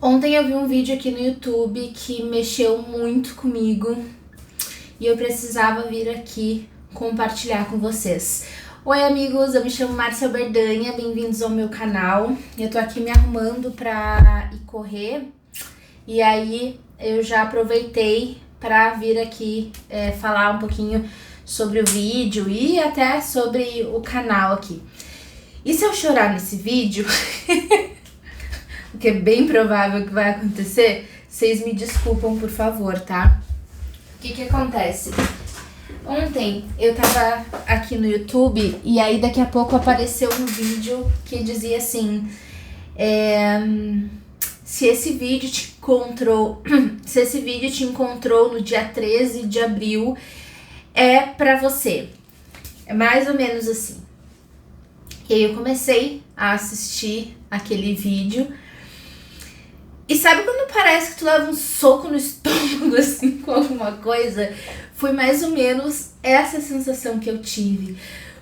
Ontem eu vi um vídeo aqui no YouTube que mexeu muito comigo e eu precisava vir aqui compartilhar com vocês. Oi amigos, eu me chamo Márcia Berdanha, bem-vindos ao meu canal. Eu tô aqui me arrumando pra ir correr e aí eu já aproveitei pra vir aqui falar um pouquinho sobre o vídeo e até sobre o canal aqui. E se eu chorar nesse vídeo, o que é bem provável que vai acontecer, vocês me desculpam, por favor, tá? O que acontece? Ontem eu tava aqui no YouTube e aí daqui a pouco apareceu um vídeo que dizia assim: se esse vídeo te encontrou no dia 13 de abril, é pra você. É mais ou menos assim. E aí eu comecei a assistir aquele vídeo. E sabe quando parece que tu leva um soco no estômago, assim, com alguma coisa? Foi mais ou menos essa sensação que eu tive.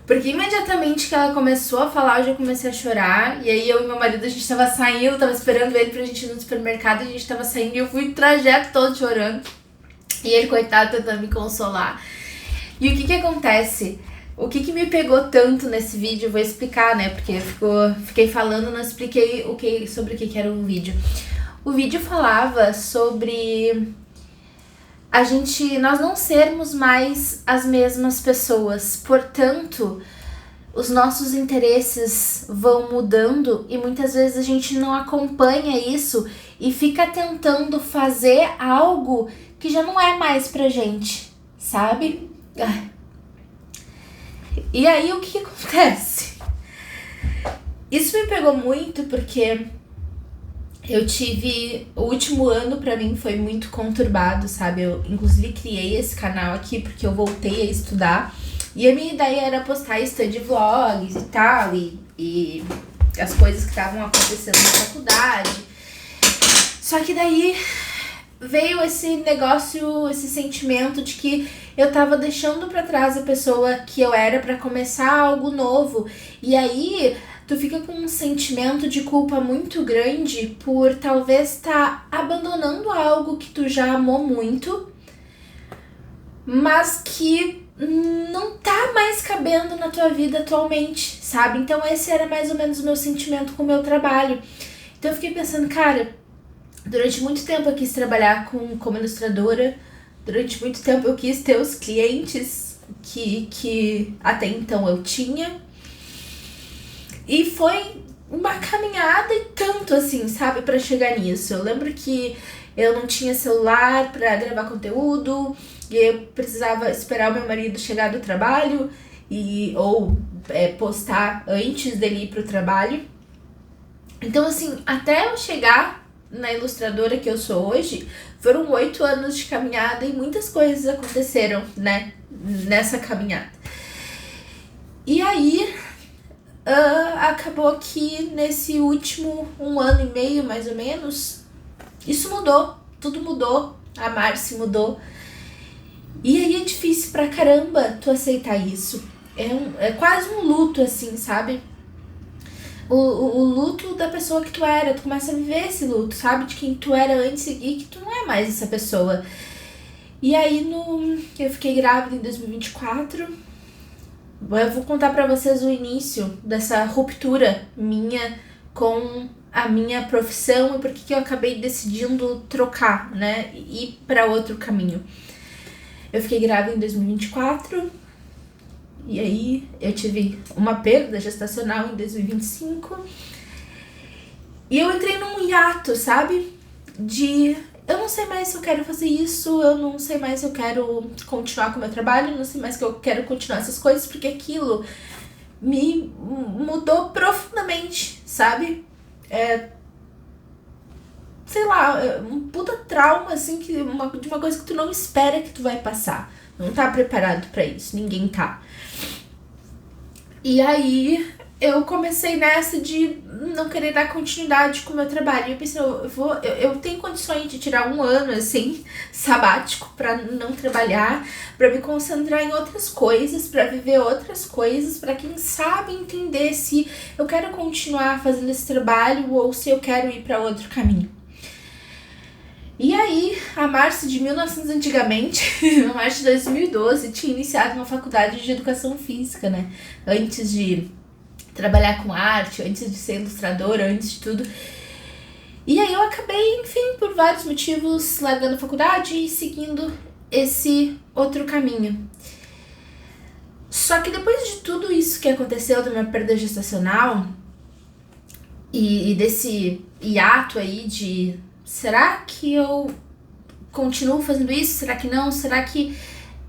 Porque imediatamente que ela começou a falar, eu já comecei a chorar. E aí eu e meu marido, a gente tava saindo, tava esperando ele pra gente ir no supermercado. A gente tava saindo e eu fui o trajeto todo chorando. E ele, coitado, tentando me consolar. E o que acontece? O que me pegou tanto nesse vídeo, eu vou explicar, né? Porque eu fiquei falando, não expliquei sobre o que era o vídeo. O vídeo falava sobre nós não sermos mais as mesmas pessoas. Portanto, os nossos interesses vão mudando e muitas vezes a gente não acompanha isso e fica tentando fazer algo que já não é mais pra gente, sabe? E aí o que acontece? Isso me pegou muito porque o último ano pra mim foi muito conturbado, sabe? Eu inclusive criei esse canal aqui porque eu voltei a estudar e a minha ideia era postar study vlogs e tal, e as coisas que estavam acontecendo na faculdade. Só que daí veio esse negócio, esse sentimento de que eu tava deixando pra trás a pessoa que eu era pra começar algo novo. E aí tu fica com um sentimento de culpa muito grande por talvez estar abandonando algo que tu já amou muito, mas que não tá mais cabendo na tua vida atualmente, sabe? Então esse era mais ou menos o meu sentimento com o meu trabalho. Então eu fiquei pensando, cara, durante muito tempo eu quis trabalhar como ilustradora, durante muito tempo eu quis ter os clientes que até então eu tinha. E foi uma caminhada e tanto assim, sabe, pra chegar nisso. Eu lembro que eu não tinha celular pra gravar conteúdo e eu precisava esperar o meu marido chegar do trabalho ou postar antes dele ir pro trabalho. Então, assim, até eu chegar na ilustradora que eu sou hoje, foram 8 anos de caminhada e muitas coisas aconteceram, né, nessa caminhada. E aí acabou que nesse último 1 ano e meio, mais ou menos, isso mudou, tudo mudou, a Márcia mudou. E aí é difícil pra caramba tu aceitar isso. É quase um luto, assim, sabe? O luto da pessoa que tu era, tu começa a viver esse luto, sabe? De quem tu era antes e que tu não é mais essa pessoa. E aí eu fiquei grávida em 2024. Eu vou contar pra vocês o início dessa ruptura minha com a minha profissão e por que eu acabei decidindo trocar, né? E ir pra outro caminho. Eu fiquei grávida em 2024 e aí eu tive uma perda gestacional em 2025 e eu entrei num hiato, sabe? Eu não sei mais se eu quero fazer isso, eu não sei mais se eu quero continuar com o meu trabalho, eu não sei mais se eu quero continuar essas coisas, porque aquilo me mudou profundamente, sabe? Sei lá, um puta trauma, assim, de uma coisa que tu não espera que tu vai passar. Não tá preparado pra isso, ninguém tá. E aí eu comecei nessa de não querer dar continuidade com o meu trabalho. E eu pensei, eu tenho condições de tirar 1 ano, assim, sabático pra não trabalhar, pra me concentrar em outras coisas, pra viver outras coisas, pra quem sabe entender se eu quero continuar fazendo esse trabalho ou se eu quero ir pra outro caminho. E aí, a Márcia de 1900 antigamente, a Márcia de 2012, tinha iniciado uma faculdade de educação física, né? Antes de trabalhar com arte, antes de ser ilustradora, antes de tudo. E aí eu acabei, enfim, por vários motivos, largando a faculdade e seguindo esse outro caminho. Só que depois de tudo isso que aconteceu da minha perda gestacional e desse hiato aí de será que eu continuo fazendo isso? Será que não? Será que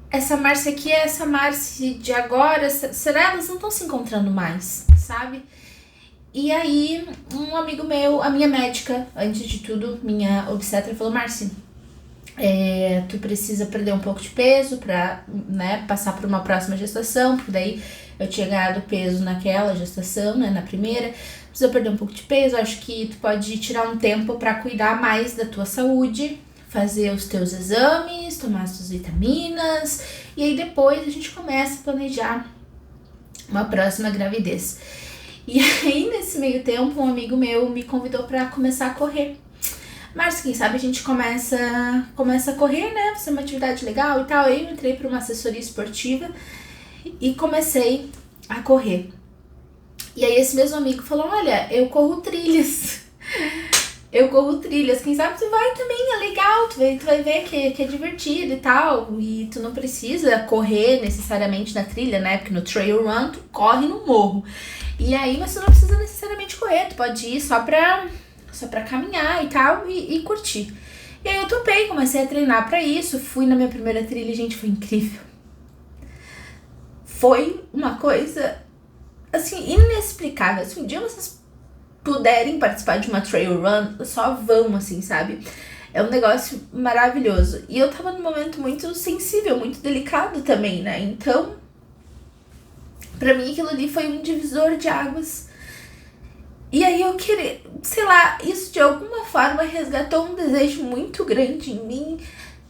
essa Márcia aqui é essa Márcia de agora? Será que elas não estão se encontrando mais, sabe? E aí, um amigo meu, a minha médica, antes de tudo, minha obstetra, falou: Márcia, tu precisa perder um pouco de peso pra, né, passar por uma próxima gestação, porque daí eu tinha ganhado peso naquela gestação, né, na primeira. Precisa perder um pouco de peso, acho que tu pode tirar um tempo pra cuidar mais da tua saúde, fazer os teus exames, tomar as tuas vitaminas, e aí depois a gente começa a planejar uma próxima gravidez. E aí, nesse meio tempo, um amigo meu me convidou pra começar a correr. Márcia, quem sabe a gente começa a correr, né? Fazer uma atividade legal e tal. Aí eu entrei pra uma assessoria esportiva e comecei a correr. E aí esse mesmo amigo falou: olha, eu corro trilhas. Quem sabe tu vai também, é legal, tu vai ver que é divertido e tal. E tu não precisa correr necessariamente na trilha, né? Porque no trail run tu corre no morro. E aí, mas tu não precisa necessariamente correr, tu pode ir só pra caminhar e tal, e curtir. E aí eu topei, comecei a treinar pra isso, fui na minha primeira trilha, gente, foi incrível. Foi uma coisa, assim, inexplicável. Se um dia vocês puderem participar de uma trail run, só vão, assim, sabe? É um negócio maravilhoso. E eu tava num momento muito sensível, muito delicado também, né? Então, pra mim aquilo ali foi um divisor de águas. E aí eu queria, sei lá, isso de alguma forma resgatou um desejo muito grande em mim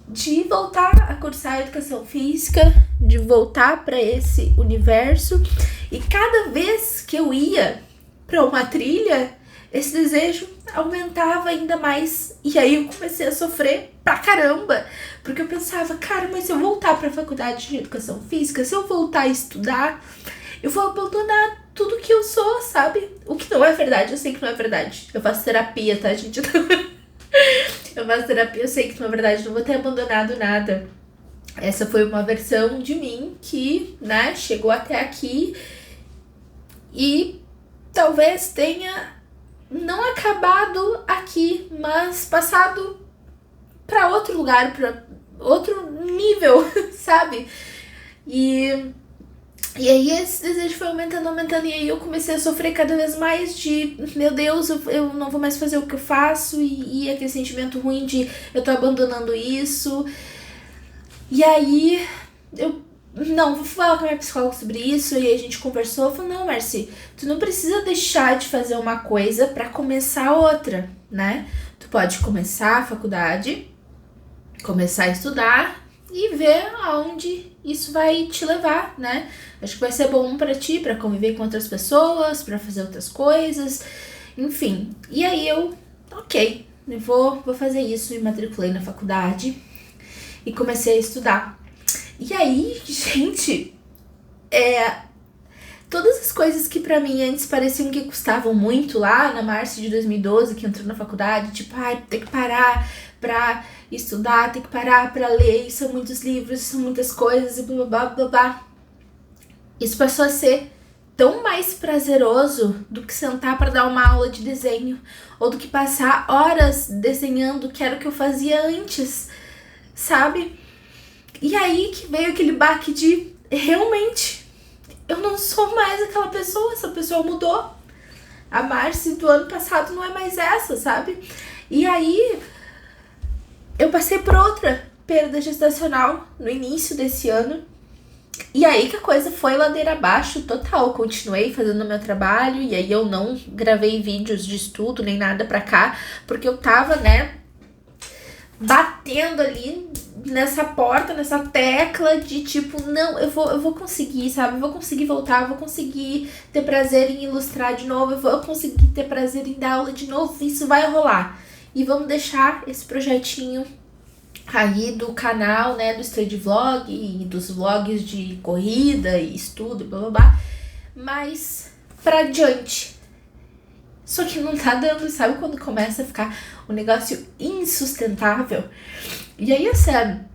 de voltar a cursar educação física, de voltar para esse universo. E cada vez que eu ia para uma trilha, esse desejo aumentava ainda mais. E aí eu comecei a sofrer pra caramba, porque eu pensava: cara, mas se eu voltar para a faculdade de educação física, se eu voltar a estudar, eu vou abandonar tudo que eu sou, sabe? O que não é verdade, eu sei que não é verdade. Eu faço terapia, tá, gente? Eu faço terapia, eu sei que não é verdade, não vou ter abandonado nada. Essa foi uma versão de mim que, né, chegou até aqui e talvez tenha não acabado aqui, mas passado pra outro lugar, pra outro nível, sabe? E aí esse desejo foi aumentando, e aí eu comecei a sofrer cada vez mais de, meu Deus, eu não vou mais fazer o que eu faço, e aquele sentimento ruim de eu tô abandonando isso. E aí vou falar com a minha psicóloga sobre isso, e aí a gente conversou, eu falei: não, Marci, tu não precisa deixar de fazer uma coisa pra começar outra, né? Tu pode começar a faculdade, começar a estudar e ver aonde isso vai te levar, né? Acho que vai ser bom pra ti, pra conviver com outras pessoas, pra fazer outras coisas, enfim. E aí ok, eu vou fazer isso, me matriculei na faculdade e comecei a estudar. E aí, gente, todas as coisas que pra mim antes pareciam que custavam muito lá na Márcia de 2012, que entrou na faculdade, tipo, tem que parar pra estudar, tem que parar pra ler, são muitos livros, são muitas coisas e blá blá blá blá. Isso passou a ser tão mais prazeroso do que sentar pra dar uma aula de desenho, ou do que passar horas desenhando, que era o que eu fazia antes, sabe? E aí que veio aquele baque de, realmente, eu não sou mais aquela pessoa, essa pessoa mudou. A Márcia do ano passado não é mais essa, sabe? E aí eu passei por outra perda gestacional no início desse ano. E aí que a coisa foi ladeira abaixo total. Continuei fazendo o meu trabalho, e aí eu não gravei vídeos de estudo nem nada pra cá, porque eu tava, né, batendo ali nessa porta, nessa tecla de tipo, não, eu vou conseguir, sabe? Eu vou conseguir voltar, eu vou conseguir ter prazer em ilustrar de novo, eu vou conseguir ter prazer em dar aula de novo, isso vai rolar. e vamos deixar esse projetinho aí do canal, né, do Stay Vlog e dos vlogs de corrida e estudo, blá blá blá, mas pra adiante. Só que não tá dando, sabe quando começa a ficar um negócio insustentável? E aí essa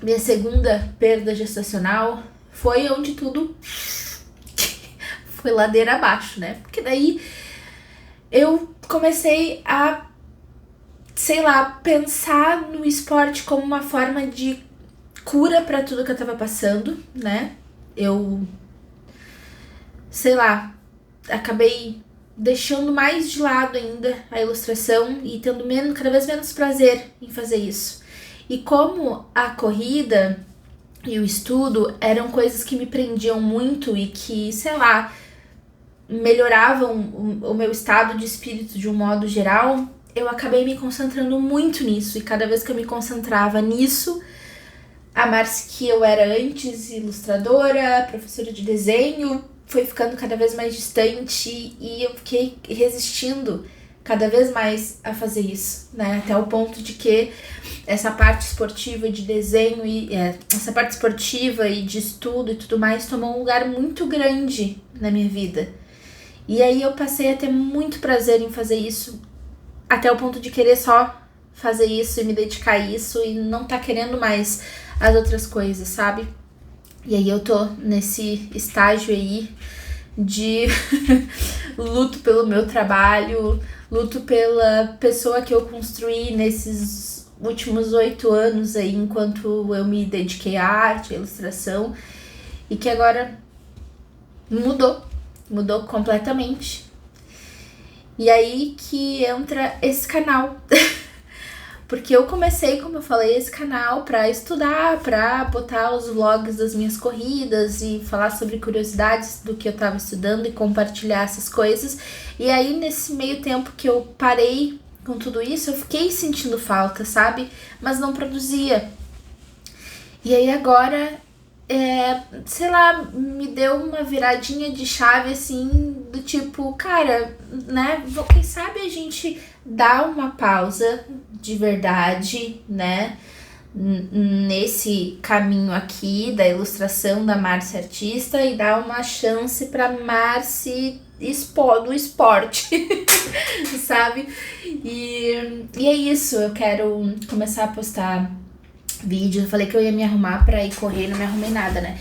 minha segunda perda gestacional foi onde tudo foi ladeira abaixo, né? Porque daí eu comecei a, sei lá, pensar no esporte como uma forma de cura pra tudo que eu tava passando, né? Eu, sei lá, acabei deixando mais de lado ainda a ilustração e tendo cada vez menos prazer em fazer isso. E como a corrida e o estudo eram coisas que me prendiam muito e que, sei lá, melhoravam o meu estado de espírito de um modo geral, eu acabei me concentrando muito nisso. E cada vez que eu me concentrava nisso, a Marci que eu era antes, ilustradora, professora de desenho, foi ficando cada vez mais distante e eu fiquei resistindo cada vez mais a fazer isso, né? Até o ponto de que essa parte esportiva de desenho e essa parte esportiva e de estudo e tudo mais tomou um lugar muito grande na minha vida. E aí eu passei a ter muito prazer em fazer isso, até o ponto de querer só fazer isso e me dedicar a isso e não tá querendo mais as outras coisas, sabe? E aí eu tô nesse estágio aí de luto pelo meu trabalho, luto pela pessoa que eu construí nesses últimos 8 anos aí, enquanto eu me dediquei à arte, à ilustração, e que agora mudou completamente. E aí que entra esse canal. Porque eu comecei, como eu falei, esse canal pra estudar, pra botar os vlogs das minhas corridas e falar sobre curiosidades do que eu tava estudando e compartilhar essas coisas. E aí, nesse meio tempo que eu parei com tudo isso, eu fiquei sentindo falta, sabe? Mas não produzia. E aí agora, sei lá, me deu uma viradinha de chave, assim, do tipo, cara, né? Quem sabe a gente dá uma pausa de verdade, né? Nesse caminho aqui da ilustração da Marci artista e dá uma chance pra Marci do esporte, sabe? E é isso, eu quero começar a postar vídeos. Eu falei que eu ia me arrumar pra ir correr, não me arrumei nada, né?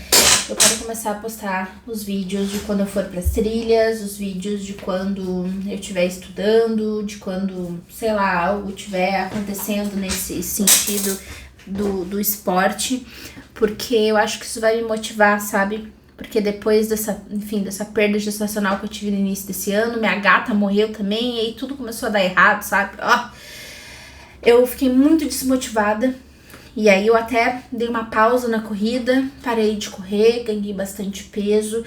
Eu quero começar a postar os vídeos de quando eu for pras trilhas, os vídeos de quando eu estiver estudando, de quando, sei lá, algo estiver acontecendo nesse sentido do esporte, porque eu acho que isso vai me motivar, sabe? Porque depois dessa perda gestacional que eu tive no início desse ano, minha gata morreu também, e aí tudo começou a dar errado, sabe? Eu fiquei muito desmotivada. E aí eu até dei uma pausa na corrida, parei de correr, ganhei bastante peso.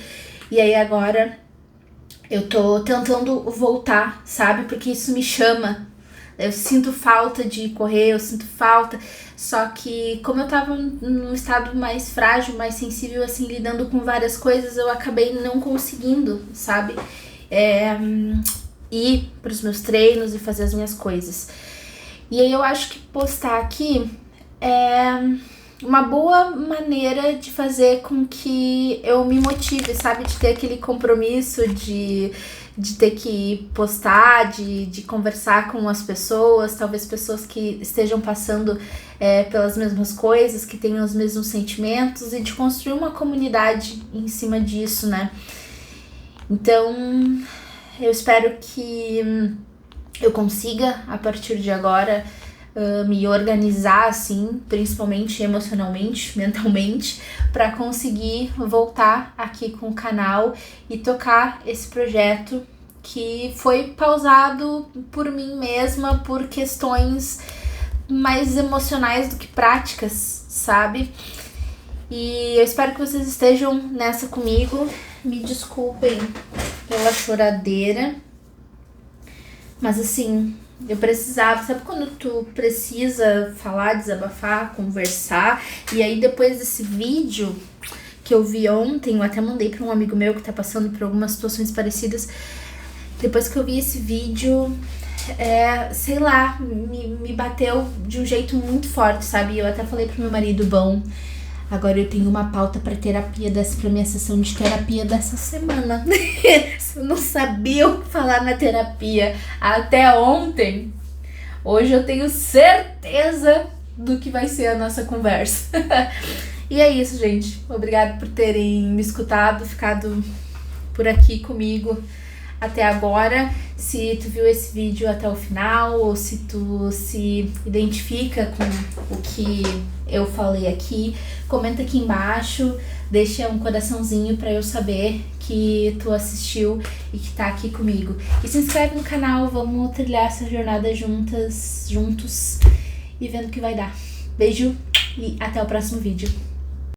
E aí agora eu tô tentando voltar, sabe? Porque isso me chama. Eu sinto falta de correr, eu sinto falta. Só que como eu tava num estado mais frágil, mais sensível, assim, lidando com várias coisas, eu acabei não conseguindo, sabe? Ir pros meus treinos e fazer as minhas coisas. E aí eu acho que postar aqui é uma boa maneira de fazer com que eu me motive, sabe? De ter aquele compromisso de ter que postar, de conversar com as pessoas, talvez pessoas que estejam passando pelas mesmas coisas, que tenham os mesmos sentimentos, e de construir uma comunidade em cima disso, né? Então, eu espero que eu consiga, a partir de agora, me organizar, assim, principalmente emocionalmente, mentalmente, para conseguir voltar aqui com o canal e tocar esse projeto que foi pausado por mim mesma, por questões mais emocionais do que práticas, sabe? E eu espero que vocês estejam nessa comigo. Me desculpem pela choradeira, mas assim, eu precisava, sabe quando tu precisa falar, desabafar, conversar? E aí depois desse vídeo que eu vi ontem, eu até mandei pra um amigo meu que tá passando por algumas situações parecidas. Depois que eu vi esse vídeo, sei lá, me bateu de um jeito muito forte, sabe? Eu até falei pro meu marido, bom, agora eu tenho uma pauta pra pra minha sessão de terapia dessa semana. Eu não sabia o que falar na terapia até ontem. Hoje eu tenho certeza do que vai ser a nossa conversa. E é isso, gente. Obrigada por terem me escutado, ficado por aqui comigo até agora. Se tu viu esse vídeo até o final, ou se tu se identifica com o que eu falei aqui, comenta aqui embaixo, deixa um coraçãozinho pra eu saber que tu assistiu e que tá aqui comigo. E se inscreve no canal, vamos trilhar essa jornada juntos e vendo o que vai dar. Beijo e até o próximo vídeo.